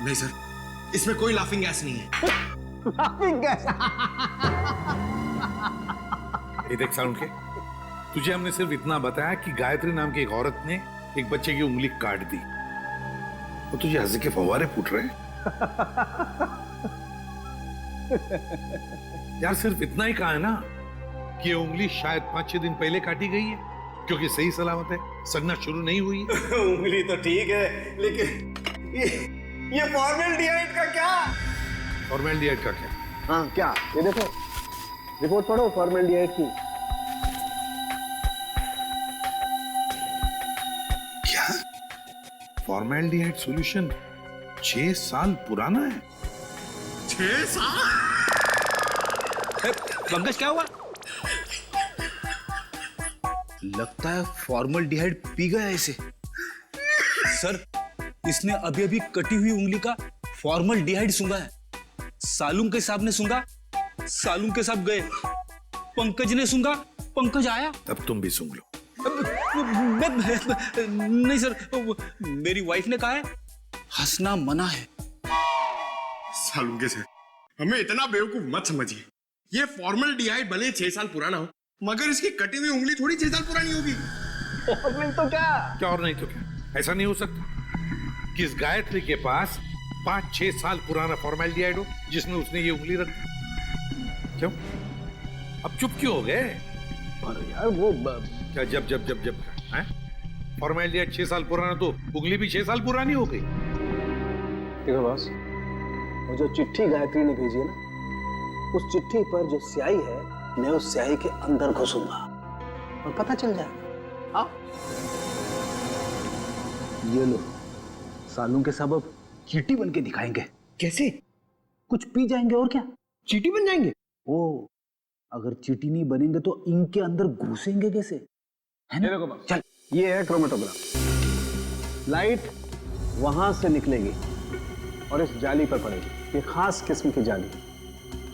नहीं सर, इसमें कोई लाफिंग गैस नहीं है। Laughing gas? ये देख सालुंखे, तुझे हमने सिर्फ इतना बताया कि गायत्री नाम की एक औरत ने एक बच्चे की उंगली काट दी, और तुझे हंसी के फव्वारे फूट रहे हैं। यार सिर्फ इतना ही कहा है ना कि ये उंगली शायद 5-6 दिन पहले काटी गई है, क्योंकि सही सलामत है, सड़ना शुरू नहीं हुई है। उंगली तो ठीक है, लेकिन ये फॉर्मेल्डिहाइड का क्या? फॉर्मेल्डिहाइड का क्या? हाँ क्या? ये देखो, रिपोर्ट पढ़ो फॉर्मेल्डिहाइड की। क्या? फॉर्मेल्डिहाइड सॉल्यूशन 6 साल पुराना है? 6 साल? पंकज क्या हुआ? लगता है फॉर्मल्डिहाइड पी गया इसे। सर, इसने अभी अभी कटी हुई उंगली का फॉर्मल्डिहाइड सूंघा है। सालुंग के साहब ने सूंघा, सालुंग के साहब गए। पंकज ने सूंघा, पंकज आया। तब तुम भी सूंघ लो। नहीं सर, मेरी वाइफ ने कहा है हंसना मना है। सालुंगे सर, हमें इतना बेवकूफ मत समझिए। ये फॉर्मल्डिहाइड भले 6 साल पुराना हो, मगर इसकी कटी हुई उंगली थोड़ी 6 साल पुरानी होगी। और नहीं तो क्या? क्या और नहीं तो क्या? ऐसा नहीं हो सकता कि इस गायत्री के पास 5-6 साल पुराना फॉर्मेल्डिहाइड हो जिसमें उसने ये उंगली रख दी। क्यों? अब चुप क्यों हो गए? अरे यार वो क्या जब हैं? फॉर्मेल्डिहाइड 6 साल पुराना तो उंगली भी 6 साल पुरानी हो गई। देखो बॉस, वो जो चिट्ठी गायत्री ने भेजी है ना, उस चिट्ठी पर जो स्याही है, मैं उस स्याही के अंदर घुसूंगा और पता चल जाएगा। हाँ, ये लो, सालुंग के साहब अब चींटी बन के दिखाएंगे। कैसे? कुछ पी जाएंगे और क्या, चींटी बन जाएंगे? ओ, अगर चींटी नहीं बनेंगे तो इनके अंदर घुसेंगे कैसे, है ना? देखो चल, ये है क्रोमेटोग्राफ। लाइट वहां से निकलेगी और इस जाली पर पड़ेगी। ये खास किस्म की जाली।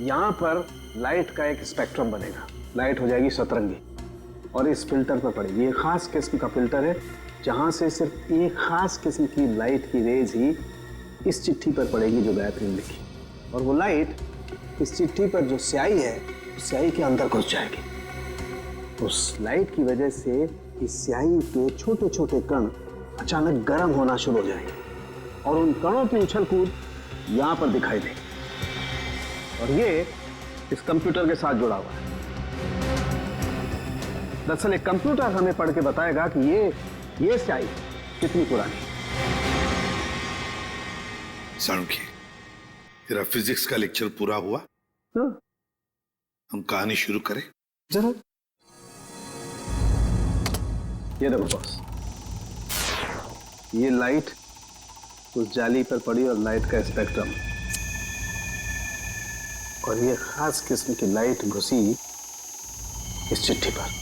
यहां पर लाइट का एक स्पेक्ट्रम बनेगा। लाइट हो जाएगी सतरंगी और इस फिल्टर पर पड़ेगी। ये खास किस्म का फिल्टर है, जहां से सिर्फ एक खास किस्म की लाइट की रेज ही इस चिट्ठी पर पड़ेगी जो गायत्री ने लिखी, और वो लाइट इस चिट्ठी पर जो स्याही है, उस स्याही के अंदर घुस जाएगी। उस लाइट की वजह से इस स्याही के छोटे छोटे कण अचानक गर्म होना शुरू हो जाएंगे और उन कणों की उछल कूद यहां पर दिखाई देगी। और ये इस कंप्यूटर के साथ जुड़ा हुआ है। दरअसल एक कंप्यूटर हमें पढ़ के बताएगा कि ये स्याही कितनी पुरानी है। सालुंखे, तेरा फिजिक्स का लेक्चर पूरा हुआ? हाँ? हम कहानी शुरू करें? जरूर। ये देखो बॉस, ये लाइट उस जाली पर पड़ी और लाइट का स्पेक्ट्रम, और ये खास किस्म की लाइट घुसी इस चिट्ठी पर।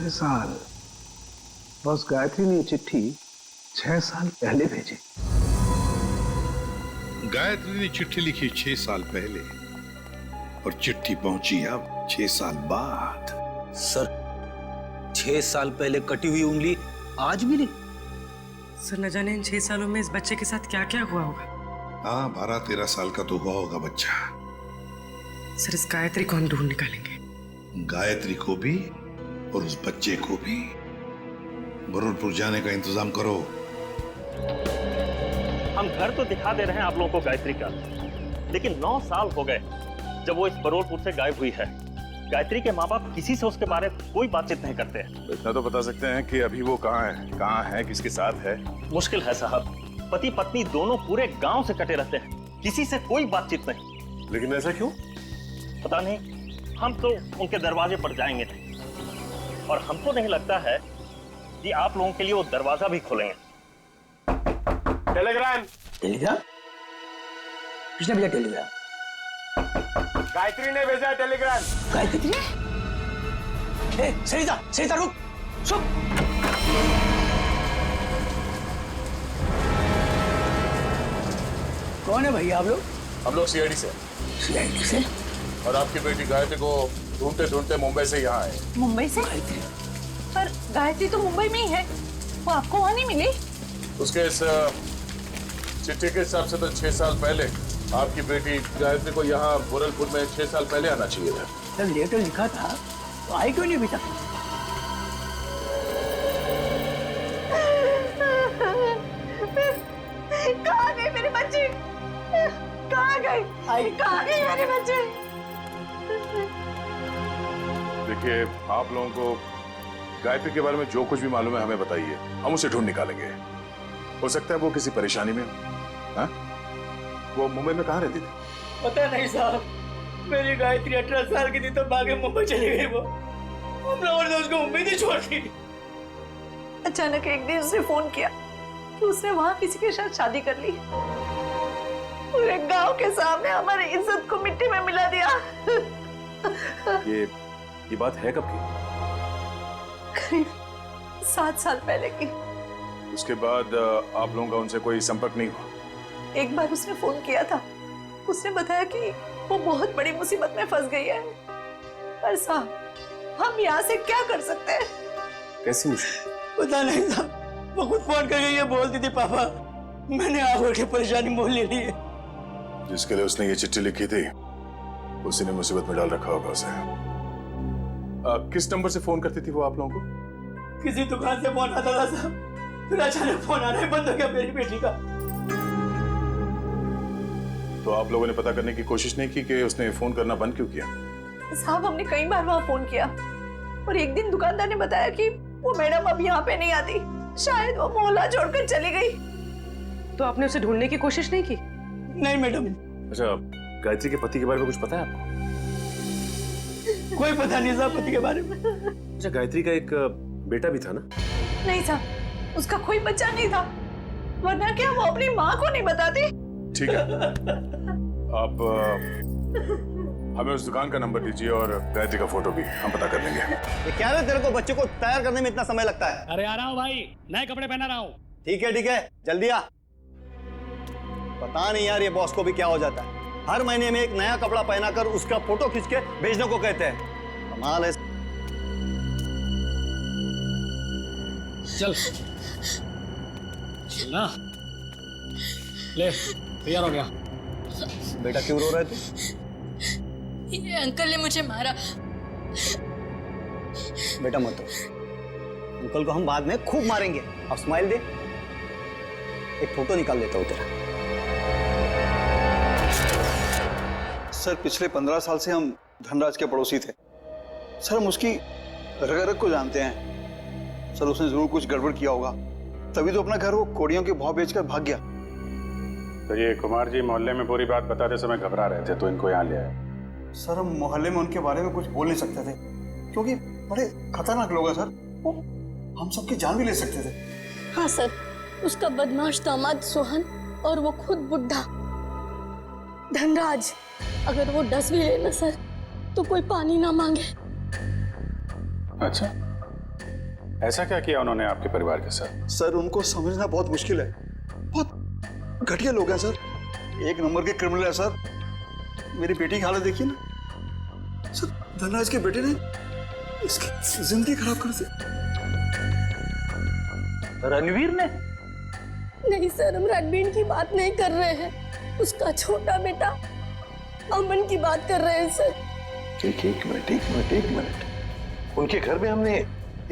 साल बस गायत्री ने चिट्ठी 6 साल पहले भेजी। गायत्री ने चिट्ठी लिखी 6 साल पहले और चिट्ठी पहुंची अब 6 साल बाद। सर, 6 साल पहले कटी हुई उंगली आज भी नहीं। सर, न जाने इन 6 सालों में इस बच्चे के साथ क्या क्या हुआ होगा। हाँ, 12-13 साल का तो हुआ होगा बच्चा। सर, इस गायत्री को हम ढूंढ निकालेंगे। गायत्री को भी और उस बच्चे को भी। बरूरपुर जाने का इंतजाम करो। हम घर तो दिखा दे रहे हैं आप लोगों को गायत्री का, लेकिन 9 साल हो गए जब वो इस बरूरपुर से गायब हुई है। गायत्री के माँ बाप किसी से उसके बारे में कोई बातचीत नहीं करते हैं। इतना तो बता सकते हैं कि अभी वो कहाँ है, किसके साथ है? मुश्किल है साहब, पति पत्नी दोनों पूरे गांव से कटे रहते हैं, किसी से कोई बातचीत नहीं। लेकिन ऐसा क्यों? पता नहीं, हम तो उनके दरवाजे पर जाएंगे नहीं, और हमको नहीं लगता है कि आप लोगों के लिए वो दरवाजा भी खोलेंगे। Telegram Telegram? किसने भेजा टेलीग्राम? गायत्री ने भेजा टेलीग्राम। गायत्री? ए, सरिता रुक, चुप। कौन है भैया आप लोग? हम लोग सीआईडी से। सीआईडी से? और आपकी बेटी गायत्री को ढूंढते ढूंढते मुंबई से यहाँ आए। मुंबई से? पर गायत्री तो मुंबई में ही है, वो आपको वहाँ नहीं मिली? उसके इस चिट्ठी के हिसाब से तो 6 साल पहले आपकी बेटी गायत्री को यहाँ बुरलपुर में 6 साल पहले आना चाहिए था। जब लेटर लिखा था तो आई क्यों नहीं अभी तक? कहाँ गए मेरे बच्चे? कहाँ गए? कहाँ गए मेरे बच्चे? देखिए, आप लोगों को गायत्री के बारे में जो कुछ भी मालूम है हमें बताइए, हम उसे ढूंढ निकालेंगे। हो सकता है वो किसी परेशानी में हो। हाँ? वो मुंबई में कहाँ रहती थी? पता नहीं साहब, मेरी गायत्री 18 साल की थी तो भागे मुंबई चली गई। वो हम लोगों ने उसको मुंबई नहीं छोड़ दी। अचानक एक दिन उसने फोन किया कि उसने वहाँ किसी के साथ शादी कर ली। पूरे गांव के सामने हमारी इज्जत को मिट्टी में मिला दिया। ये बात है कब की? करीब 7 साल पहले की। उसके बाद आप लोगों का उनसे कोई संपर्क नहीं हुआ? एक बार उसने फोन किया था, उसने बताया कि वो बहुत बड़ी मुसीबत में फंस गई है। पर साहब, हम यहाँ से क्या कर सकते हैं? कैसी मुश्किल? पता नहीं साहब, वो खुद फोन करके ये बोलती थी, पापा मैंने आगे की परेशानी मोल ले ली है। जिसके लिए उसने ये चिट्ठी लिखी थी उसी ने मुसीबत में डाल रखा होगा उसे। किस नंबर से फोन करती थी वो आप लोगों को? किसी दुकान से फोन आता था साहब, फिर अचानक फोन आना ही बंद हो गया मेरी बेटी का। तो आप लोगों ने पता करने की कोशिश नहीं की कि उसने फोन करना बंद क्यों किया? साहब, हमने कई बार वहाँ फोन किया और एक दिन दुकानदार ने बताया कि वो मैडम अब यहाँ पे नहीं आती, शायद वो मोहल्ला छोड़कर चली गई। तो आपने उसे ढूंढने की कोशिश नहीं की? नहीं मैडम। अच्छा, गायत्री के पति के बारे में कुछ पता है आपको? कोई पता नहीं साहब पति के बारे में। अच्छा, गायत्री का एक बेटा भी था ना? नहीं साहब, उसका कोई बच्चा नहीं था, वरना क्या वो अपनी माँ को नहीं बताती? ठीक है, आप हमें उस दुकान का नंबर दीजिए और गायत्री का फोटो भी, हम पता कर लेंगे। ये क्या है तेरे को बच्चे को तैयार करने में इतना समय लगता है? अरे आ रहा हूँ भाई, नए कपड़े पहना रहा हूँ। ठीक है, जल्दी आ। पता नहीं यार ये बॉस को भी क्या हो जाता है, हर महीने में एक नया कपड़ा पहनाकर उसका फोटो खींच के भेजने को कहते हैं। कमाल है। चल ना, ले तैयार हो गया। बेटा क्यों रो रहा है तू? ये अंकल ने मुझे मारा। बेटा मत रो, अंकल को हम बाद में खूब मारेंगे। अब स्माइल दे, एक फोटो निकाल लेता हूँ तेरा। सर पिछले 15 साल से हम धनराज के पड़ोसी थे। सर हम उसकी रग रग को जानते हैं। सर उसने जरूर कुछ गड़बड़ किया होगा, तभी तो अपना घर वो कोड़ियों के भाव बेचकर भाग गया। तो ये कुमार जी मोहल्ले में पूरी बात बताते समय घबरा रहे थे तो इनको यहाँ ले आए। सर हम मोहल्ले में उनके बारे में कुछ बोल नहीं सकते थे क्योंकि बड़े खतरनाक लोग हैं सर, वो हम सबकी जान भी ले सकते थे। हाँ सर, उसका बदमाश दामाद सोहन और वो खुद बुढ़ा धनराज, अगर वो डस भी ले ना सर तो कोई पानी ना मांगे। अच्छा, ऐसा क्या किया उन्होंने आपके परिवार के साथ? सर उनको समझना बहुत मुश्किल है, बहुत घटिया लोग हैं सर, एक नंबर के क्रिमिनल है सर। मेरी बेटी की हालत देखिए ना सर, धनराज के बेटे ने इसकी जिंदगी खराब कर दी। रणवीर ने? नहीं सर, हम रणवीर की बात नहीं कर रहे हैं, उसका छोटा बेटा अमन की बात कर रहे हैं सर। एक मिनट, उनके घर में हमने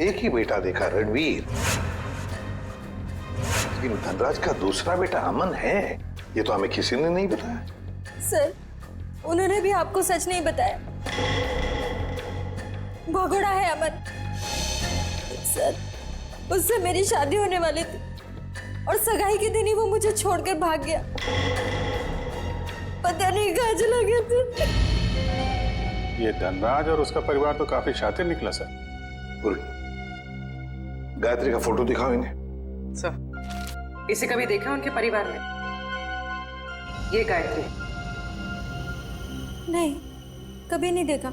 एक ही बेटा देखा, रणवीर, लेकिन धनराज का दूसरा बेटा अमन है, ये तो हमें किसी ने नहीं बताया। सर उन्होंने भी आपको सच नहीं बताया, भगोड़ा है अमन। सर उससे मेरी शादी होने वाली थी और सगाई के दिन ही वो मुझे छोड़कर भाग गया, पता नहीं कहाँ चला गया था। ये धनराज और उसका परिवार तो काफी शातिर निकला सर। गायत्री का फोटो दिखाओ इन्हें। सर, इसे कभी देखा उनके परिवार में? ये गायत्री। नहीं, कभी नहीं देखा।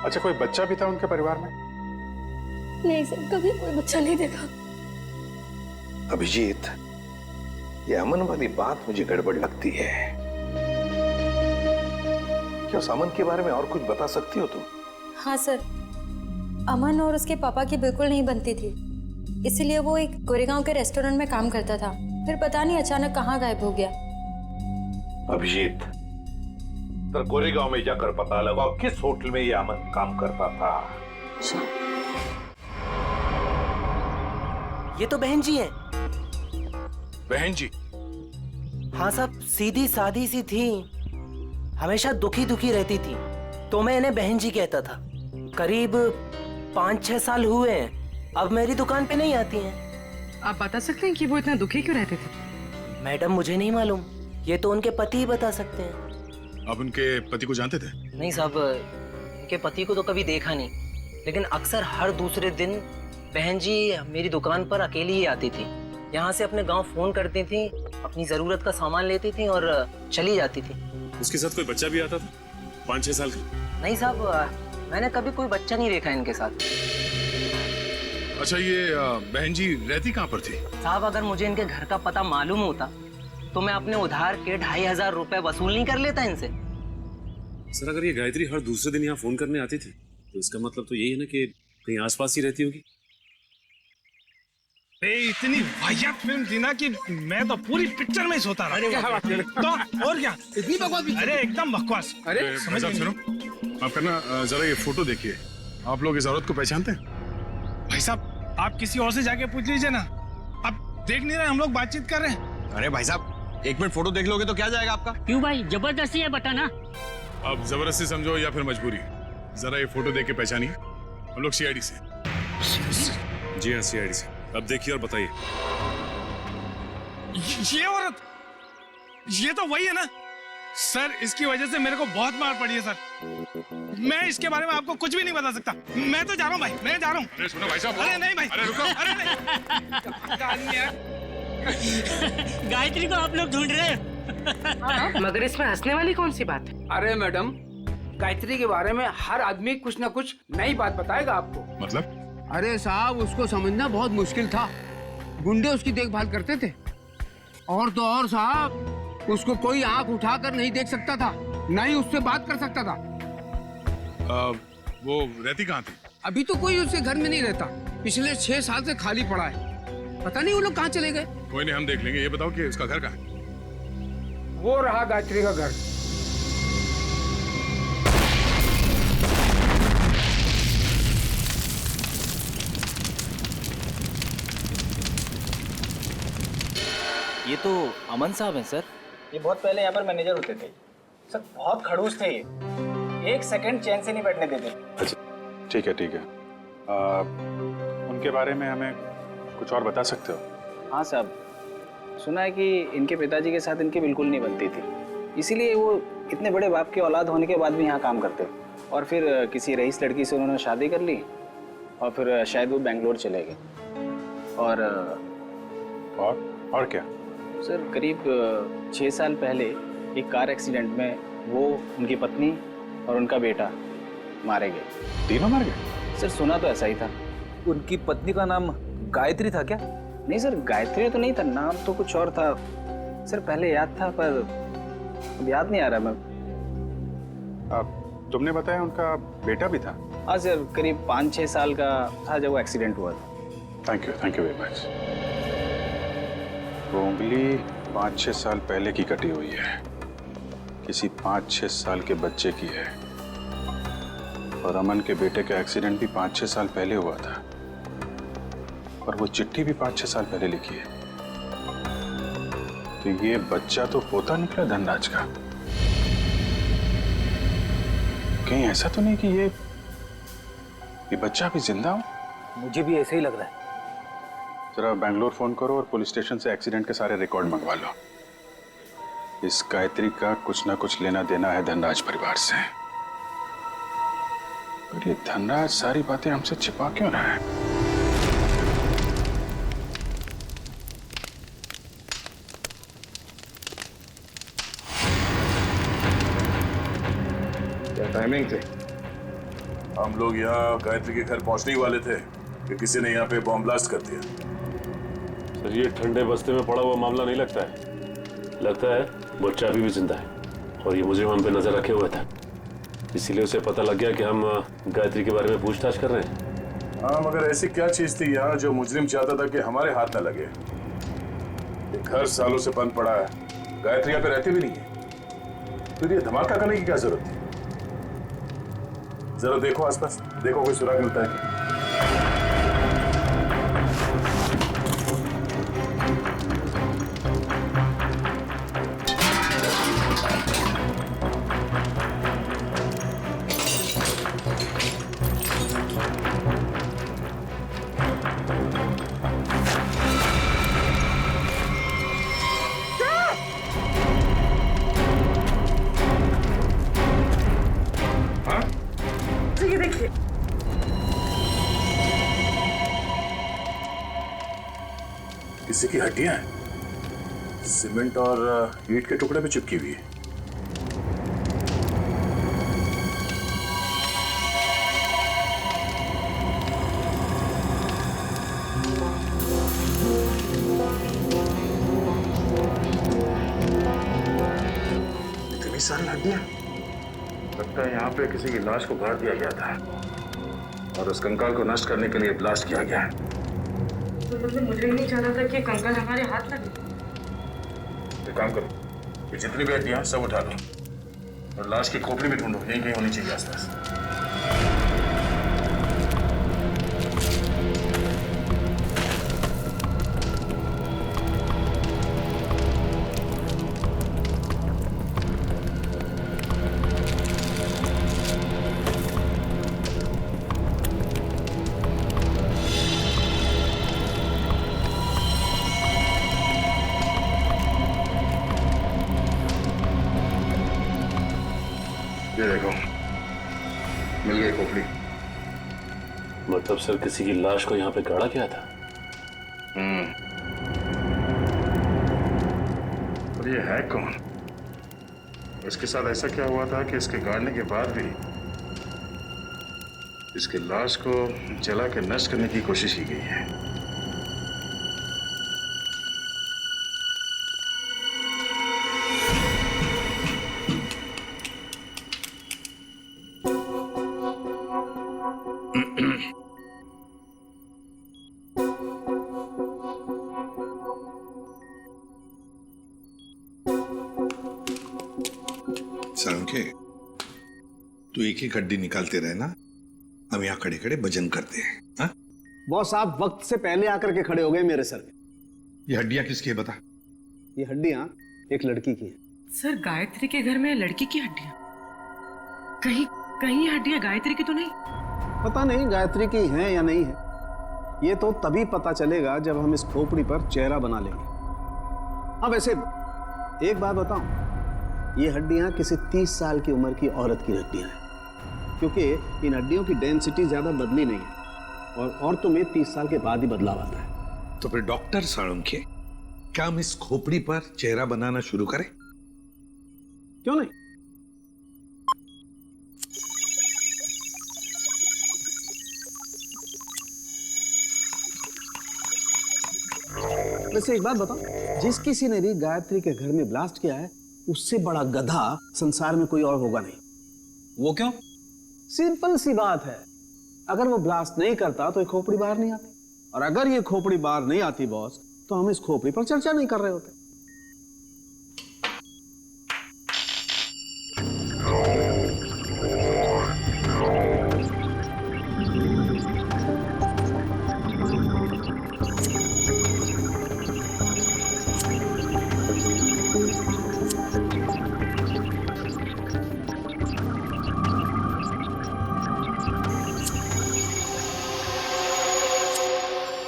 अच्छा, कोई बच्चा भी था उनके परिवार में? नहीं सर, कभी कोई बच्चा नहीं देखा। अभिजीत, ये अमन वाली बात मुझे गड़बड़ लगती है। क्या उस अमन के बारे में और कुछ बता सकती हो तुम? हाँ सर, अमन और उसके पापा की बिल्कुल नहीं बनती थी, इसीलिए वो एक गोरेगांव के रेस्टोरेंट में काम करता था। फिर पता नहीं अचानक कहाँ गायब हो गया। अभिजीत, तो गोरेगांव में जाकर पता लगाओ किस होटल में ये अमन काम करता था। ये तो बहन जी है। बहन जी? हाँ साहब, सीधी सादी सी थी, हमेशा दुखी दुखी रहती थी, तो मैं इन्हें बहन जी कहता था। करीब 5-6 साल हुए हैं, अब मेरी दुकान पे नहीं आती हैं। आप बता सकते हैं कि वो इतना दुखी क्यों रहते थे? मैडम, मुझे नहीं मालूम, ये तो उनके पति ही बता सकते हैं। आप उनके पति को जानते थे? नहीं साहब, उनके पति को तो कभी देखा नहीं, लेकिन अक्सर हर दूसरे दिन बहन जी मेरी दुकान पर अकेली ही आती थी। यहाँ से अपने गांव फोन करती थी, अपनी जरूरत का सामान लेती थी और चली जाती थी। उसके साथ कोई बच्चा भी आता था 5-6 साल का? नहीं साहब, मैंने कभी कोई बच्चा नहीं देखा इनके साथ। अच्छा, ये बहन जी रहती कहाँ पर थी? साहब, अगर मुझे इनके घर का पता मालूम होता तो मैं अपने उधार के 2500 रुपए वसूल नहीं कर लेता इनसे। सर, अगर ये गायत्री हर दूसरे दिन यहाँ फोन करने आती थी तो इसका मतलब तो यही है ना कि कहीं आसपास ही रहती होगी। इतनी वाहियात फिल्म थी ना कि मैं तो पूरी पिक्चर में ही सोता रहा। क्या बात है? तो और क्या, इतनी बकवास? अरे एकदम बकवास। अरे समझ सुनो, आप करना जरा ये फोटो देखिए। आप लोग इस औरत को पहचानते हैं? भाई साहब, आप किसी और से जाके पूछ लीजिए ना, आप देख नहीं रहे हम लोग बातचीत कर रहे हैं। अरे भाई साहब, 1 मिनट फोटो देख लोगे तो क्या जाएगा आपका? क्यों भाई, जबरदस्ती है बताना। अब जबरदस्ती समझो या फिर मजबूरी, जरा ये फोटो देख के पहचानिए। हम लोग सीआईडी से। जी हाँ, सीआईडी से। अब देखिए और बताइए। ये औरत, ये तो वही है ना सर? इसकी वजह से मेरे को बहुत मार पड़ी है सर। मैं इसके बारे में आपको कुछ भी नहीं बता सकता। मैं तो जा रहा हूँ भाई, मैं जा रहा हूँ। अरे सुनो भाई साहब। अरे नहीं भाई, अरे रुको। अरे नहीं। गायत्री को आप लोग ढूंढ रहे हैं। मगर इसमें हंसने वाली कौन सी बात है? अरे मैडम, गायत्री के बारे में हर आदमी कुछ न कुछ नई बात बताएगा आपको। मतलब? अरे साहब, उसको समझना बहुत मुश्किल था। गुंडे उसकी देखभाल करते थे, और तो और साहब, उसको कोई आंख उठाकर नहीं देख सकता था, न ही उससे बात कर सकता था। वो रहती कहाँ थी? अभी तो कोई उसके घर में नहीं रहता, पिछले 6 साल से खाली पड़ा है। पता नहीं वो लोग कहाँ चले गए। कोई नहीं, हम देख लेंगे। ये बताओ कि उसका घर कहाँ है? वो रहा गायत्री का घर। ये तो अमन साहब हैं सर। ये बहुत पहले यहाँ पर मैनेजर होते थे सर, बहुत खड़ूस थे ये, 1 सेकंड चैन से नहीं बैठने देते। अच्छा, ठीक है ठीक है। उनके बारे में हमें कुछ और बता सकते हो? हाँ साहब, सुना है कि इनके पिताजी के साथ इनकी बिल्कुल नहीं बनती थी, इसीलिए वो इतने बड़े बाप की औलाद होने के बाद भी यहाँ काम करते, और फिर किसी रईस लड़की से उन्होंने शादी कर ली, और फिर शायद वो बेंगलोर चले गए। और क्या सर, करीब 6 साल पहले एक कार एक्सीडेंट में वो, उनकी पत्नी और उनका बेटा मारे गए। तीनों मार गए? सर, सुना तो ऐसा ही था। उनकी पत्नी का नाम गायत्री था क्या? नहीं सर, गायत्री तो नहीं था, नाम तो कुछ और था सर। पहले याद था पर अब याद नहीं आ रहा। मैं तुमने बताया उनका बेटा भी था? हाँ सर, करीब 5-6 साल का था जब वो एक्सीडेंट हुआ था। Thank you very much. वो उंगली 5-6 साल पहले की कटी हुई है, किसी 5-6 साल के बच्चे की है, और अमन के बेटे का एक्सीडेंट भी 5-6 साल पहले हुआ था, और वो चिट्ठी भी 5-6 साल पहले लिखी है। तो ये बच्चा तो पोता निकला धनराज का। कहीं ऐसा तो नहीं कि ये बच्चा भी जिंदा हो? मुझे भी ऐसे ही लग रहा है। जरा बैंगलोर फोन करो और पुलिस स्टेशन से एक्सीडेंट के सारे रिकॉर्ड मंगवा लो। इस गायत्री का कुछ ना कुछ लेना देना है धनराज परिवार से। पर ये धनराज सारी बातें हमसे छिपा क्यों रहा है? टाइमिंग थे। हम लोग यहाँ गायत्री के घर पहुंचने ही वाले थे कि किसी ने यहाँ पे बॉम्ब ब्लास्ट कर दिया। सर ये ठंडे बस्ते में पड़ा हुआ मामला नहीं लगता है। लगता है बच्चा अभी भी जिंदा है और ये मुझे हम पे नजर रखे हुए था, इसीलिए उसे पता लग गया कि हम गायत्री के बारे में पूछताछ कर रहे हैं। हाँ, मगर ऐसी क्या चीज थी यहाँ जो मुजरिम चाहता था कि हमारे हाथ न लगे? ये घर सालों से बंद पड़ा है, गायत्री यहाँ पे रहती भी नहीं है, फिर ये धमाका करने की क्या जरूरत थी? जरा देखो आसपास, देखो कोई सुराग मिलता है। किसी की हड्डियां हैं, सीमेंट और ईंट के टुकड़े में चिपकी हुई है। इतनी सारी हड्डियां, लगता है यहाँ पे किसी की लाश को गाड़ दिया गया था और उस कंकाल को नष्ट करने के लिए ब्लास्ट किया गया है। तो मतलब मुझे नहीं चाहता था कि कंकाल हमारे हाथ लगे। एक काम करो, ये जितनी भी हड्डियां सब उठा लो और लाश की खोपड़ी भी ढूंढो, यहीं कहीं होनी चाहिए आसपास। ये देखो, मिल गई खोपड़ी। मतलब सर किसी की लाश को यहाँ पे गाड़ा गया था? और ये है कौन? इसके साथ ऐसा क्या हुआ था कि इसके गाड़ने के बाद भी इसकी लाश को जला के नष्ट करने की कोशिश की गई है? सालुंखे, तू एक ही हड्डी निकालते रहे ना, हम यहाँ खड़े खड़े भजन करते हैं। हाँ? बॉस आप वक्त से पहले आकर के खड़े हो गए मेरे सर में। ये हड्डियां किसकी है बता? ये हड्डियां एक लड़की की है। सर गायत्री के घर में लड़की की हड्डियां? कहीं कहीं हड्डियां गायत्री की तो नहीं? पता नहीं गायत्री की हैं या नहीं है, ये तो तभी पता चलेगा जब हम इस खोपड़ी पर चेहरा बना लेंगे। हाँ वैसे एक बात बताऊं, ये हड्डियां किसी 30 साल की उम्र की औरत की हड्डियां हैं, क्योंकि इन हड्डियों की डेंसिटी ज्यादा बदली नहीं है और औरतों में 30 साल के बाद ही बदलाव आता है। तो फिर डॉक्टर सालुंखे, क्या हम इस खोपड़ी पर चेहरा बनाना शुरू करें? क्यों नहीं? वैसे एक बात बताओ, जिस किसी ने भी गायत्री के घर में ब्लास्ट किया है उससे बड़ा गधा संसार में कोई और होगा नहीं। वो क्यों? सिंपल सी बात है, अगर वो ब्लास्ट नहीं करता तो ये खोपड़ी बाहर नहीं आती, और अगर ये खोपड़ी बाहर नहीं आती बॉस, तो हम इस खोपड़ी पर चर्चा नहीं कर रहे होते।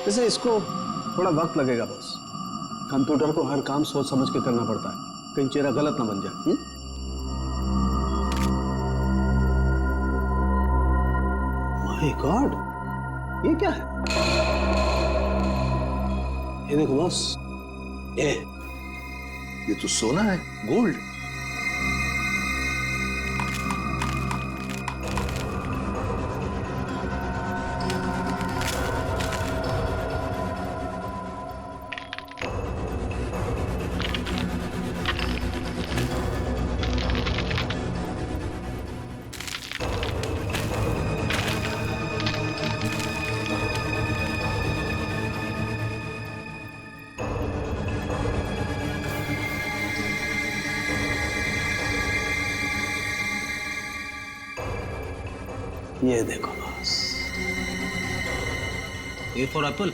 वैसे इसको थोड़ा वक्त लगेगा बॉस, कंप्यूटर को हर काम सोच समझ के करना पड़ता है, कहीं चेहरा गलत ना बन जाए। माय गॉड, ये क्या है? ये देखो बॉस, ये तो सोना है, गोल्ड। ये देखो बॉस। A for Apple.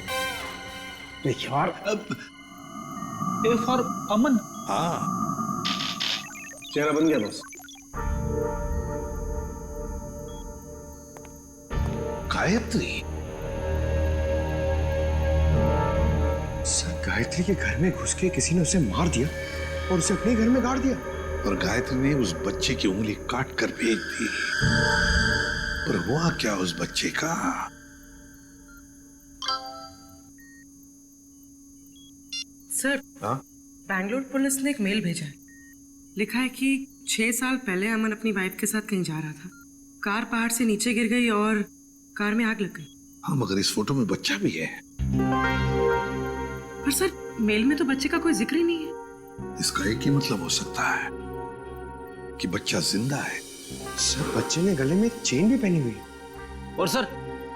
यार ए फॉर अमन। हाँ, चेहरा बन गया बॉस। गायत्री। सर गायत्री के घर में घुस के किसी ने उसे मार दिया और उसे अपने घर में गाड़ दिया। और गायत्री ने उस बच्चे की उंगली काट कर भेज दी। पर हुआ क्या उस बच्चे का? सर, बैंगलोर पुलिस ने एक मेल भेजा है। लिखा है कि 6 साल पहले अमन अपनी वाइफ के साथ कहीं जा रहा था। कार पहाड़ से नीचे गिर गई और कार में आग लग गई। हाँ, मगर इस फोटो में बच्चा भी है। पर सर, मेल में तो बच्चे का कोई जिक्र ही नहीं है। इसका एक ही मतलब हो सकता है कि बच्चा जिंदा है। सर, बच्चे ने गले में एक चेन भी पहनी हुई है। और सर,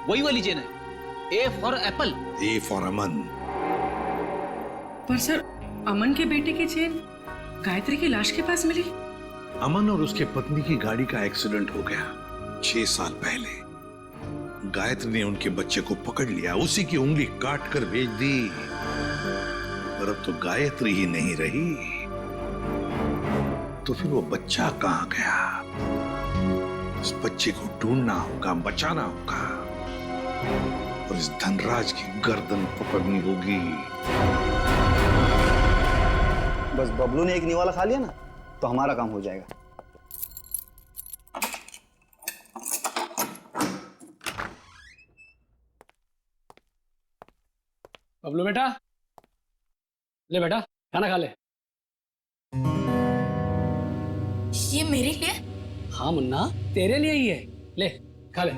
वही वाली चेन है। A for apple. A for Aman. पर सर, अमन के बेटे की चेन गायत्री की लाश के पास मिली। अमन और उसके पत्नी की गाड़ी का एक्सीडेंट हो गया 6 साल पहले। गायत्री ने उनके बच्चे को पकड़ लिया, उसी की उंगली काट कर भेज दी। पर अब तो गायत्री ही नहीं रही, तो फिर वो बच्चा कहां गया? उस बच्चे को ढूंढना होगा, बचाना होगा और इस धनराज की गर्दन पकड़नी होगी। बस बबलू ने एक निवाला खा लिया ना, तो हमारा काम हो जाएगा। बबलू बेटा, ले बेटा खाना खा ले। ये मेरे लिए? हाँ मुन्ना, तेरे लिए ही है। ले खा ले।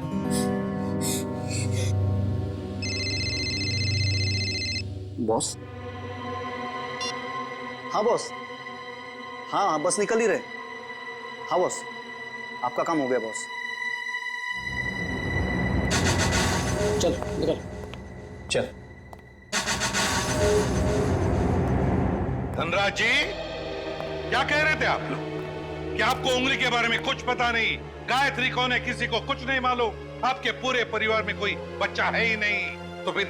बॉस? हाँ बॉस। हाँ, बस निकल ही रहे। हाँ बॉस, आपका काम हो गया बॉस। चल निकल। चल। धनराज जी, क्या कह रहे थे आप लोग? कि आपको उंगली के बारे में कुछ पता नहीं, गायत्री कौन है किसी को कुछ नहीं मालूम, आपके पूरे परिवार में कोई बच्चा है ही नहीं। तो फिर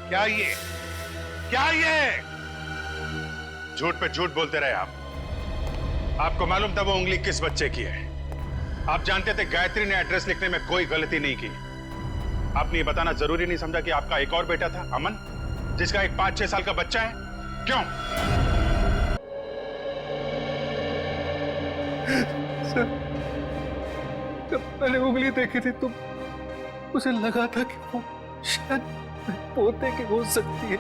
क्या ये झूठ पे झूठ बोलते रहे आप। आपको मालूम था वो उंगली किस बच्चे की है। आप जानते थे गायत्री ने एड्रेस लिखने में कोई गलती नहीं की। आपने ये बताना जरूरी नहीं समझा कि आपका एक और बेटा था अमन, जिसका एक 5-6 साल का बच्चा है? क्यों? सर, जब मैंने उंगली देखी थी तो मुझे लगा था कि वो शायद पोते की हो सकती है।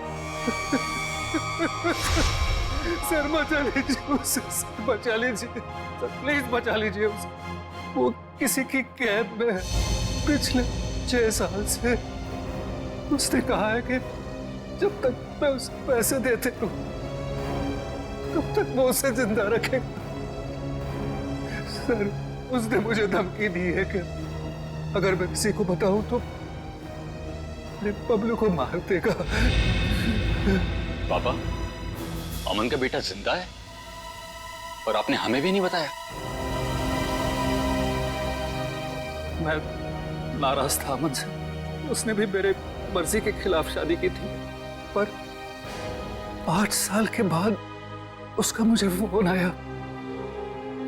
सर बचा लीजिए उसे, सर बचा लीजिए, सर प्लीज बचा लीजिए उसे। वो किसी की कैद में है पिछले 6 साल से। उसने कहा है कि जब तक मैं उसे पैसे देते रहूं तब तक वो उसे जिंदा रखेगा। सर, उसने मुझे धमकी दी है कि अगर मैं किसी को बताऊं तो मेरे बबलू को मार देगा। पापा, अमन का बेटा जिंदा है और आपने हमें भी नहीं बताया। मैं नाराज था अमन से। उसने भी मेरे मर्जी के खिलाफ शादी की थी, पर 5 साल के बाद उसका मुझे फोन आया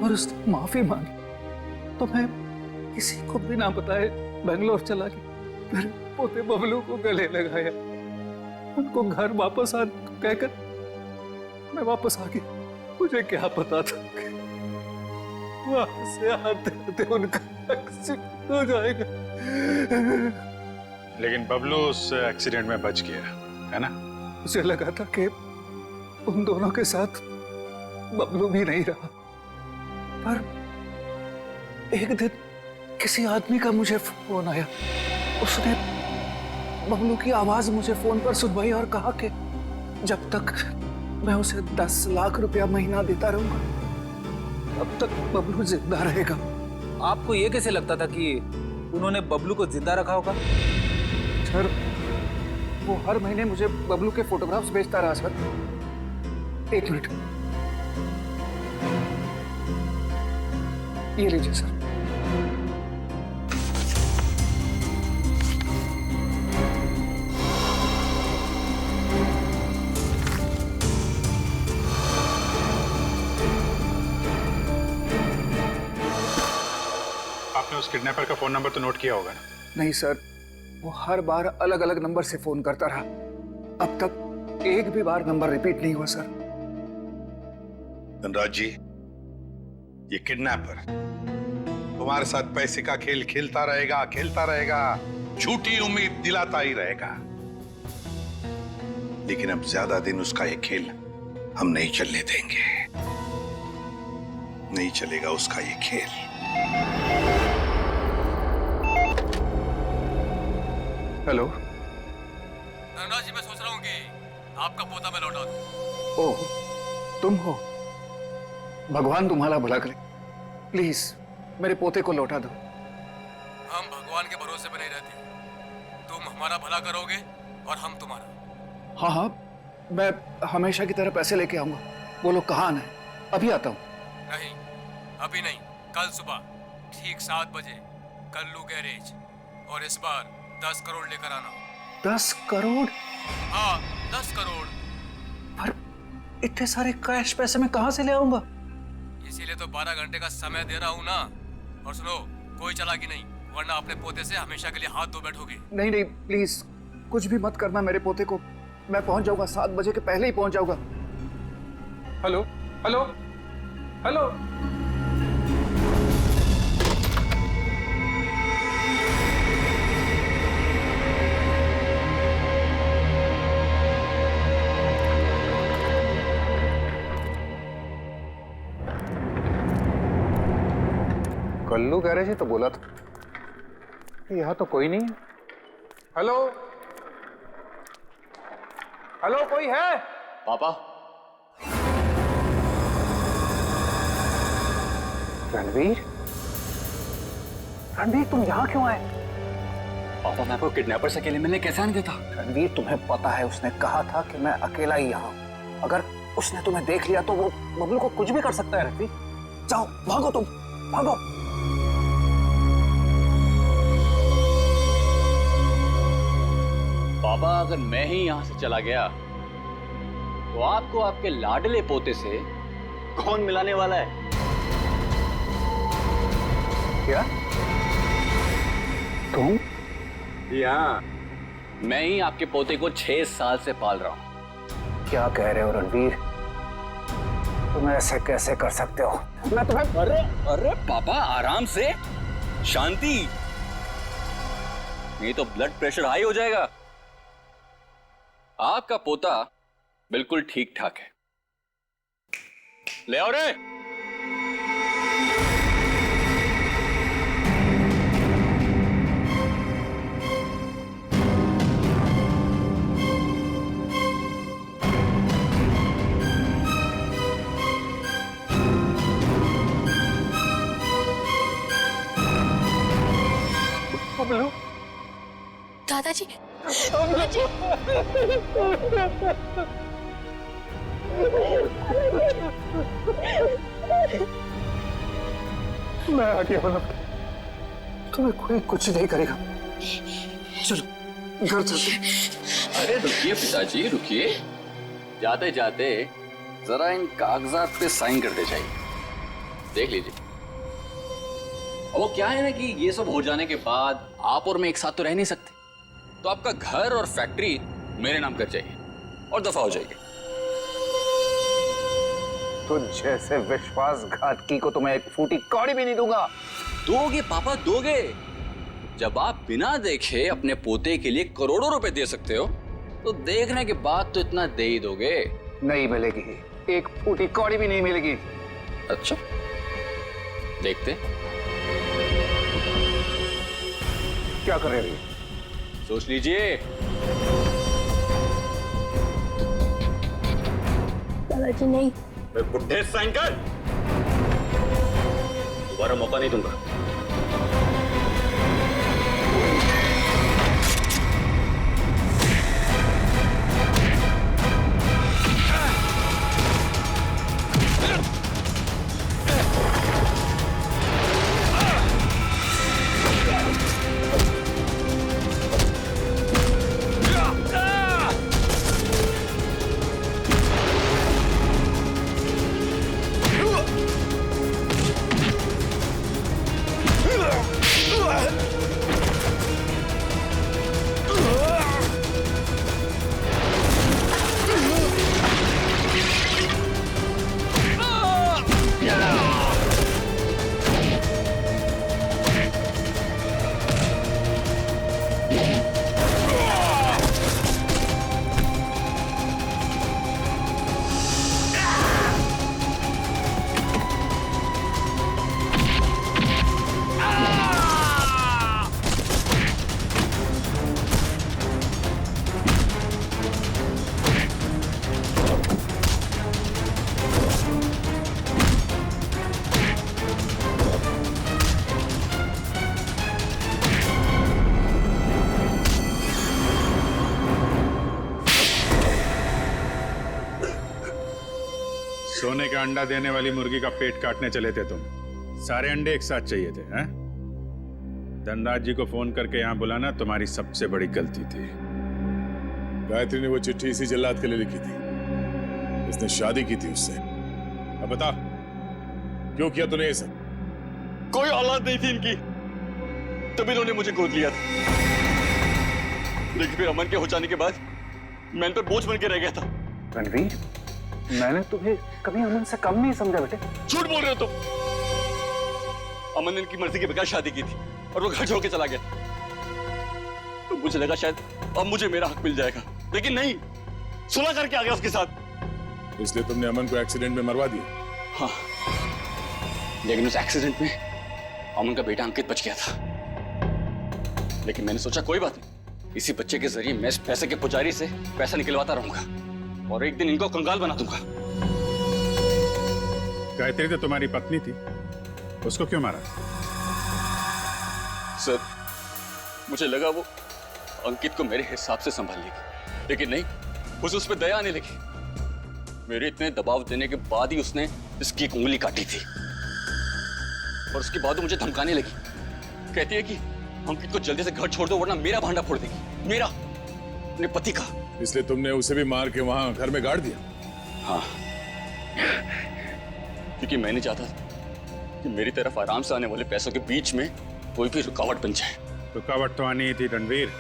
और उसने माफी मांगी। तो मैं किसी को भी ना बताए बेंगलोर चला गया। मेरे पोते बबलू को गले लगाया, उनको घर वापस आने को कहकर मैं वापस आ गया। मुझे क्या पता था कि वहां से आते आते उनका एक्सीडेंट हो जाएगा। लेकिन बबलू उस एक्सीडेंट में बच गया, है ना? मुझे लगा था कि उन दोनों के साथ बबलू भी नहीं रहा, पर एक दिन किसी आदमी का मुझे फोन आया। उसने बबलू की आवाज मुझे फोन पर सुनवाई और कहा कि जब तक मैं उसे 10 लाख रुपया महीना देता रहूंगा तब तक बबलू जिंदा रहेगा। आपको ये कैसे लगता था कि उन्होंने बबलू को जिंदा रखा होगा? सर, वो हर महीने मुझे बबलू के फोटोग्राफ्स भेजता रहा सर। 1 मिनट, ये लीजिए सर। उस किडनैपर का फोन नंबर तो नोट किया होगा ना? नहीं सर, वो हर बार अलग अलग नंबर से फोन करता रहा। अब तक एक भी बार नंबर रिपीट नहीं हुआ सर। धनराज जी, ये किडनैपर तुम्हारे साथ पैसे का खेल खेलता रहेगा, झूठी उम्मीद दिलाता ही रहेगा। लेकिन अब ज्यादा दिन उसका ये खेल हम नहीं चलने देंगे। नहीं चलेगा उसका ये खेल। हेलो धनराज जी, मैं सोच रहा हूँ कि आपका पोता मैं लौटा दूं। ओह, तुम हो? भगवान तुम्हारा भला करे। प्लीज मेरे पोते को लौटा दो। हम भगवान के भरोसे पे नहीं रहते। तुम हमारा भला करोगे और हम तुम्हारा। हाँ हाँ, मैं हमेशा की तरह पैसे लेके आऊंगा। बोलो कहाँ आना है? अभी आता हूँ। नहीं, अभी नहीं, कल सुबह ठीक 7 बजे कल्लू गैरेज, और इस बार 10 करोड़ लेकर आना। 10 करोड़? हाँ, 10 करोड़। पर इतने सारे कैश पैसे मैं कहाँ से ले आऊंगा? इसीलिए तो 12 घंटे का समय दे रहा हूँ ना। और सुनो, कोई चालाकी नहीं, वरना अपने पोते से हमेशा के लिए हाथ धो बैठोगे। नहीं नहीं, प्लीज कुछ भी मत करना मेरे पोते को। मैं पहुंच जाऊंगा, 7 बजे के पहले ही पहुंच जाऊंगा। Hello hello hello. Kallu garage ही तो बोला था। यहाँ तो कोई नहीं है। हेलो हेलो, कोई है? पापा, रणवीर, रणवीर तुम यहाँ क्यों आए? पापा मैं आपको किडनैपर से अकेले मिलने कैसे आने देता? रणवीर, तुम्हें पता है उसने कहा था कि मैं अकेला ही यहाँ हूँ। अगर उसने तुम्हें देख लिया तो वो बबलू को कुछ भी कर सकता है। रणवीर जाओ, भागो, तुम भागो। पापा, अगर मैं ही यहां से चला गया तो आपको आपके लाडले पोते से कौन मिलाने वाला है? क्या? तुम? हाँ, मैं ही आपके पोते को 6 साल से पाल रहा हूं। क्या कह रहे हो रणवीर? तुम ऐसे कैसे कर सकते हो? मैं तुम्हें... अरे अरे पापा, आराम से, शांति, नहीं तो ब्लड प्रेशर हाई हो जाएगा। आपका पोता बिल्कुल ठीक ठाक है। ले आओ रे। बबलू, दादाजी, मैं आ गया हूं। तुम्हें कोई कुछ नहीं करेगा। चलो घर चलते। अरे रुकिए पिताजी, रुकिए। जाते जाते जरा इन कागजात पे साइन करते जाइए, देख लीजिए। वो क्या है ना कि ये सब हो जाने के बाद आप और मैं एक साथ तो रह नहीं सकते, तो आपका घर और फैक्ट्री मेरे नाम कर जाइए और दफा हो जाइए। तो जैसे विश्वासघातकी को तो मैं एक फूटी कौड़ी भी नहीं दूंगा। दोगे पापा, दोगे। जब आप बिना देखे अपने पोते के लिए करोड़ों रुपए दे सकते हो, तो देखने के बाद तो इतना दे ही दोगे। नहीं मिलेगी, एक फूटी कौड़ी भी नहीं मिलेगी। अच्छा, देखते क्या कर रहे हैं? सोच लीजिए। दादाजी नहीं। बुढ़े साइन कर, दोबारा मौका नहीं दूंगा। सोने का अंडा देने वाली मुर्गी का पेट काटने चले थे तुम। सारे अंडे एक साथ चाहिए थे, हैं? धनराज जी को फोन करके यहाँ बुलाना तुम्हारी सबसे बड़ी गलती थी। गायत्री ने वो चिट्ठी इसी जल्लाद के लिए लिखी थी। उसने शादी की थी उससे। अब बता, क्यों किया तूने ये सब? कोई औलाद नहीं थी इनकी, तभी इन्होंने मुझे गोद लिया था। लेकिन फिर अमन के हो जाने के बाद मैं इन पर बोझ बन के रह गया था। रणवीर, मैंने तुम्हें कभी अमन से कम नहीं समझा बेटे। झूठ बोल रहे हो तुम। अमन ने इनकी मर्जी के बगैर शादी की थी और वो घर छोड़ के चला गया। तो मुझे लगा शायद अब मुझे मेरा हक मिल जाएगा, लेकिन नहीं, सुलह करके आ गया उसके साथ। इसलिए तुमने अमन को एक्सीडेंट में मरवा दिया? हाँ, लेकिन उस एक्सीडेंट में अमन का बेटा अंकित बच गया था। लेकिन मैंने सोचा कोई बात नहीं, इसी बच्चे के जरिए मैं इस पैसे के पुजारी से पैसा निकलवाता रहूंगा और एक दिन इनको कंगाल बना दूंगा। गायत्री तो तुम्हारी पत्नी थी, उसको क्यों मारा? सर, मुझे लगा वो अंकित को मेरे हिसाब से संभाल लेगी, लेकिन नहीं, उसे उस पर दया आने लगी। मेरे इतने दबाव देने के बाद ही उसने इसकी एक उंगली काटी थी और उसके बाद वो मुझे धमकाने लगी। कहती है कि अंकित को जल्दी से घर छोड़ दो वरना मेरा भांडा फोड़ देगी, मेरा, अपने पति का। इसलिए तुमने उसे भी मार के वहां घर में गाड़ दिया? हाँ, क्योंकि मैं नहीं चाहता कि मेरी तरफ आराम से आने वाले पैसों के बीच में कोई भी रुकावट बन जाए। रुकावट तो आनी ही थी रणवीर।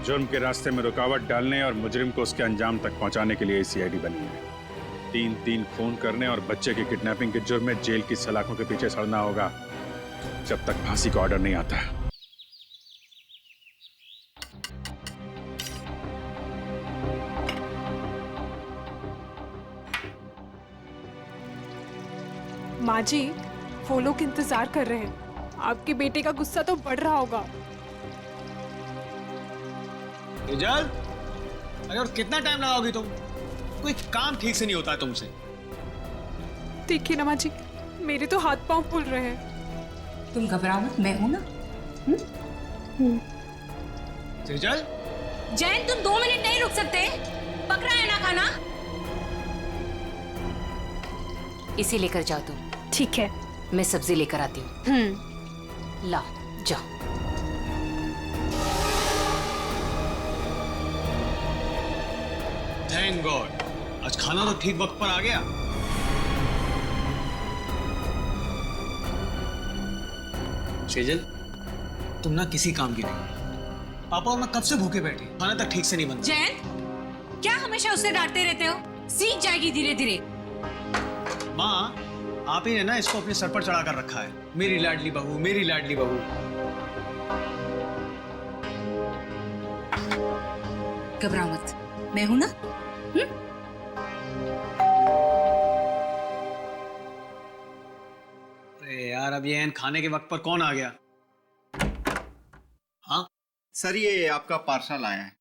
जुर्म के रास्ते में रुकावट डालने और मुजरिम को उसके अंजाम तक पहुंचाने के लिए सीआईडी बनी है। 3-3 खून करने और बच्चे की किडनैपिंग के जुर्म में जेल की सलाखों के पीछे सड़ना होगा जब तक फांसी का ऑर्डर नहीं आता। माँ जी, वो लोग इंतजार कर रहे हैं। आपके बेटे का गुस्सा तो बढ़ रहा होगा। तेजल, अरे और कितना टाइम लगाओगी तुम? कोई काम ठीक से नहीं होता है तुमसे। देखिए ना माँ जी, मेरे तो हाथ पांव फूल रहे हैं। तुम घबराओ मत, मैं हूं ना। तेजल, जैन, तुम 2 मिनट नहीं रुक सकते? पक रहा है ना खाना? इसे लेकर जाओ तुम। ठीक है, मैं सब्जी लेकर आती हूँ। ला, जाओ। थैंक गॉड, आज खाना तो ठीक वक्त पर आ गया। सेजल, तुम ना किसी काम की नहीं। पापा और मैं कब से भूखे बैठे, खाना तक ठीक से नहीं बनता। जैन, क्या हमेशा उसे डांटते रहते हो? सीख जाएगी धीरे धीरे। माँ, आप ही ने ना इसको अपने सर पर चढ़ा कर रखा है। मेरी लाडली बहू, मेरी लाडली बहू। घबराओ मत, मैं हूं ना। अरे यार, अब ये खाने के वक्त पर कौन आ गया? हाँ सर, ये आपका पार्सल आया है।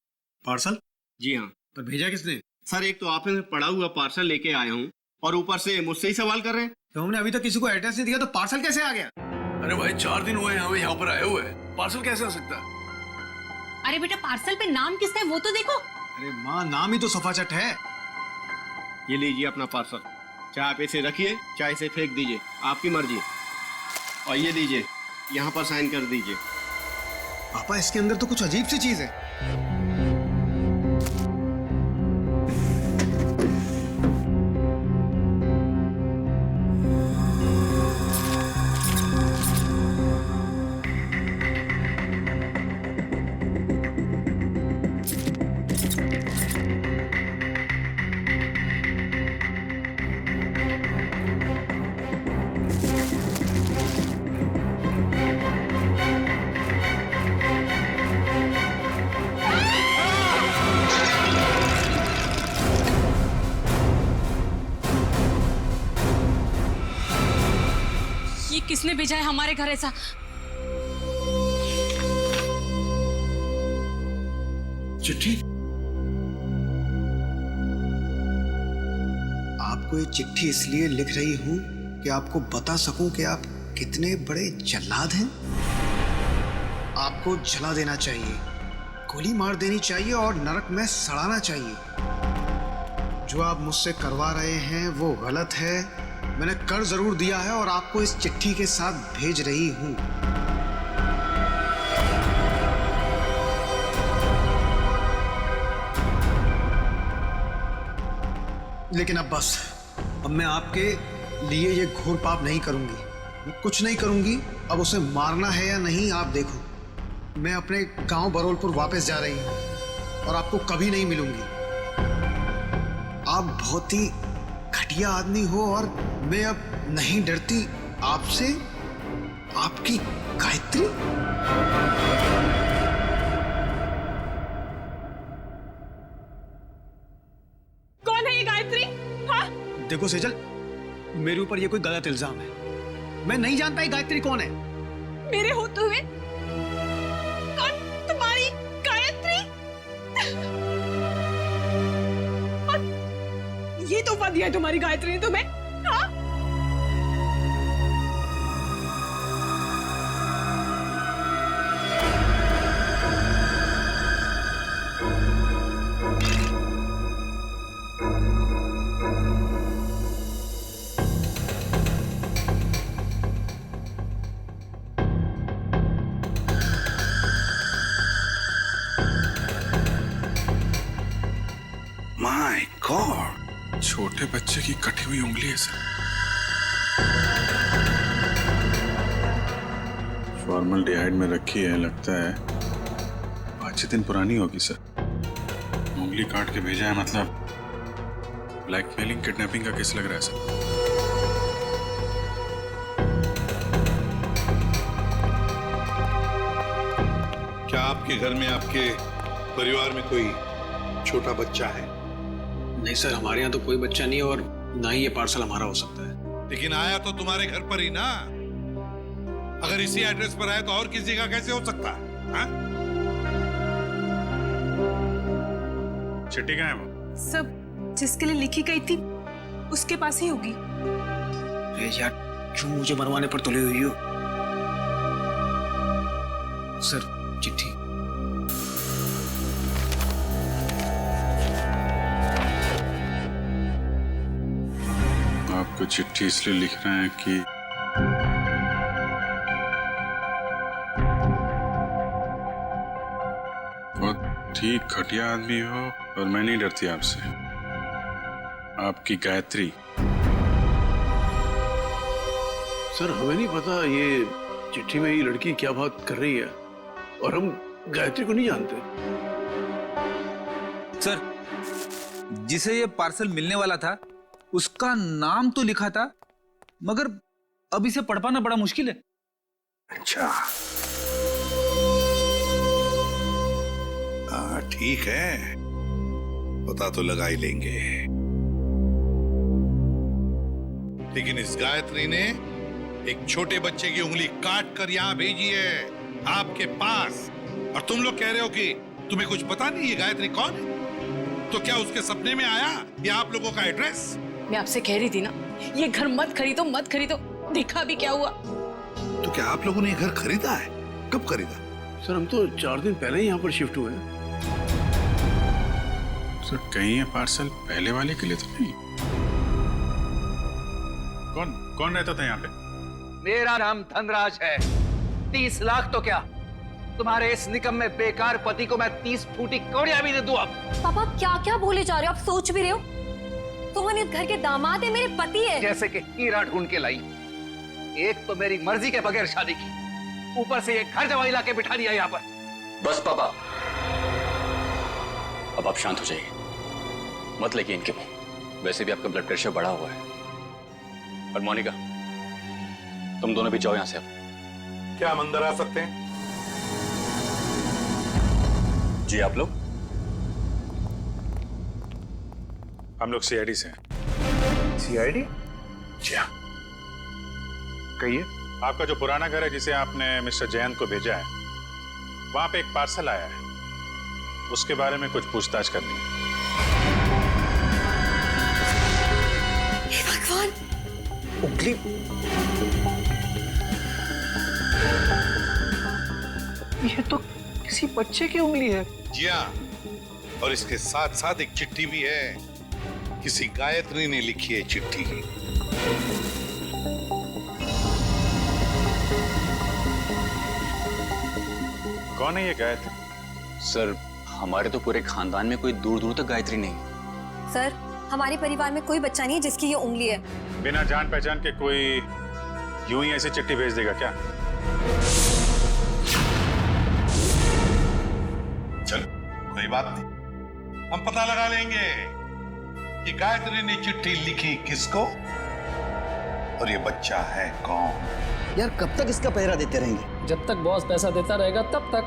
पार्सल? जी हाँ। पर भेजा किसने? सर, एक तो आपने पड़ा हुआ पार्सल लेके आया हूँ और ऊपर से मुझसे ही सवाल कर रहे हैं। तो हमने अभी तक किसी को एड्रेस नहीं दिया, तो पार्सल कैसे आ गया? अरे भाई, 4 दिन हुए हमें यहाँ पर आए हुए, पार्सल कैसे आ सकता है? अरे बेटा, पार्सल पे नाम किसका है वो तो देखो। अरे माँ, नाम ही तो सफाचट है। ये लीजिए अपना पार्सल। चाहे आप इसे रखिए, चाहे इसे फेंक दीजिए, आपकी मर्जी। और ये लीजिए, यहाँ पर साइन कर दीजिए। पापा, इसके अंदर तो कुछ अजीब सी चीज है। किसने भेजा है हमारे घर ऐसा? चिट्ठी? आपको ये चिट्ठी इसलिए लिख रही हूं कि आपको बता सकूं कि आप कितने बड़े जल्लाद हैं। आपको जला देना चाहिए, गोली मार देनी चाहिए और नरक में सड़ाना चाहिए। जो आप मुझसे करवा रहे हैं वो गलत है। मैंने कर जरूर दिया है और आपको इस चिट्ठी के साथ भेज रही हूं। लेकिन अब बस, अब मैं आपके लिए ये घोर पाप नहीं करूंगी। मैं कुछ नहीं करूंगी। अब उसे मारना है या नहीं आप देखो। मैं अपने गांव बरोलपुर वापस जा रही हूं और आपको कभी नहीं मिलूंगी। आप बहुत ही घटिया आदमी हो और मैं अब नहीं डरती आपसे, आपकी गायत्री। कौन है ये गायत्री? हाँ? देखो सेजल, मेरे ऊपर ये कोई गलत इल्जाम है। मैं नहीं जानता ये गायत्री कौन है। मेरे होते हुए कौन तुम्हारी गायत्री? ये तोहफा दिया है तुम्हारी गायत्री ने तुम्हें? हाँ? माय गॉड, छोटे बच्चे की कटी हुई उंगली है सर। फॉर्मल्डिहाइड में रखी है, लगता है 5-6 दिन पुरानी होगी सर। उंगली काट के भेजा है, मतलब ब्लैकमेलिंग किडनैपिंग का केस लग रहा है सर। क्या आपके घर में, आपके परिवार में कोई छोटा बच्चा है? नहीं सर, हमारे यहाँ तो कोई बच्चा नहीं और ना ही ये पार्सल हमारा हो सकता है। लेकिन आया तो तुम्हारे घर पर ही ना। अगर इसी एड्रेस पर आया तो और किसी का कैसे हो सकता है? हाँ? चिट्ठी कहाँ है वो? सब जिसके लिए लिखी गई थी उसके पास ही होगी। अरे यार, क्यों मुझे मरवाने पर तुले हुई हो? सर, चिट्ठी। आपको चिट्ठी इसलिए लिख रहे हैं कि बहुत ठीक घटिया आदमी हो और मैं नहीं डरती आपसे। आपकी गायत्री। सर, हमें नहीं पता ये चिट्ठी में ये लड़की क्या बात कर रही है और हम गायत्री को नहीं जानते। सर, जिसे ये पार्सल मिलने वाला था उसका नाम तो लिखा था, मगर अब इसे पढ़ पाना बड़ा मुश्किल है। अच्छा, ठीक है, पता तो लगा ही लेंगे। लेकिन इस गायत्री ने एक छोटे बच्चे की उंगली काट कर यहां भेजी है आपके पास, और तुम लोग कह रहे हो कि तुम्हें कुछ पता नहीं ये गायत्री कौन है। तो क्या उसके सपने में आया या आप लोगों का एड्रेस? मैं आपसे कह रही थी ना, ये घर मत खरीदो मत खरीदो। देखा भी क्या हुआ। तो क्या आप लोगों ने ये घर खरीदा है? कब खरीदा? सर, हम तो 4 दिन पहले ही यहाँ पर शिफ्ट हुए हैं। सर, कहीं ये पार्सल पहले वाले के लिए तो नहीं? कौन रहता था यहाँ पे? मेरा नाम धनराज है। 30 लाख तो क्या, तुम्हारे इस निकम में बेकार पति को मैं 30 फूटी कौड़ियां भी दे दूं। अब पापा क्या क्या बोले जा रहे हो? आप सोच भी रहे हो? तुम इस घर के दामाद है, मेरे पति है। जैसे कि हीरा ढूंढ के लाई। एक तो मेरी मर्जी के बगैर शादी की, ऊपर से ये घर जवाई लाके बिठा दिया यहाँ पर। बस पापा, अब आप शांत हो जाइए, मत लेके इनके मुंह। वैसे भी आपका ब्लड प्रेशर बढ़ा हुआ है। और मोनिका, तुम दोनों भी जाओ यहां से। अब क्या हम अंदर आ सकते हैं? जी, आप लोग? हम लोग सीआईडी से हैं। सीआईडी? जी हाँ। कहिए। आपका जो पुराना घर है जिसे आपने मिस्टर जयंत को भेजा है, वहां पे एक पार्सल आया है, उसके बारे में कुछ पूछताछ करनी है। हे भगवान, उंगली ये तो किसी बच्चे की उंगली है। जी हाँ, और इसके साथ साथ एक चिट्ठी भी है। किसी गायत्री ने लिखी है चिट्ठी। कौन है ये गायत्री? सर, हमारे तो पूरे खानदान में कोई दूर दूर तक गायत्री नहीं। सर, हमारे परिवार में कोई बच्चा नहीं है जिसकी ये उंगली है। बिना जान पहचान के कोई यूं ही ऐसे चिट्ठी भेज देगा क्या? चल, कोई बात नहीं, हम पता लगा लेंगे कि गायत्री ने चिट्ठी लिखी किसको और ये बच्चा है कौन। यार कब तक इसका पहरा देते रहेंगे? जब तक बॉस पैसा देता रहेगा तब तक।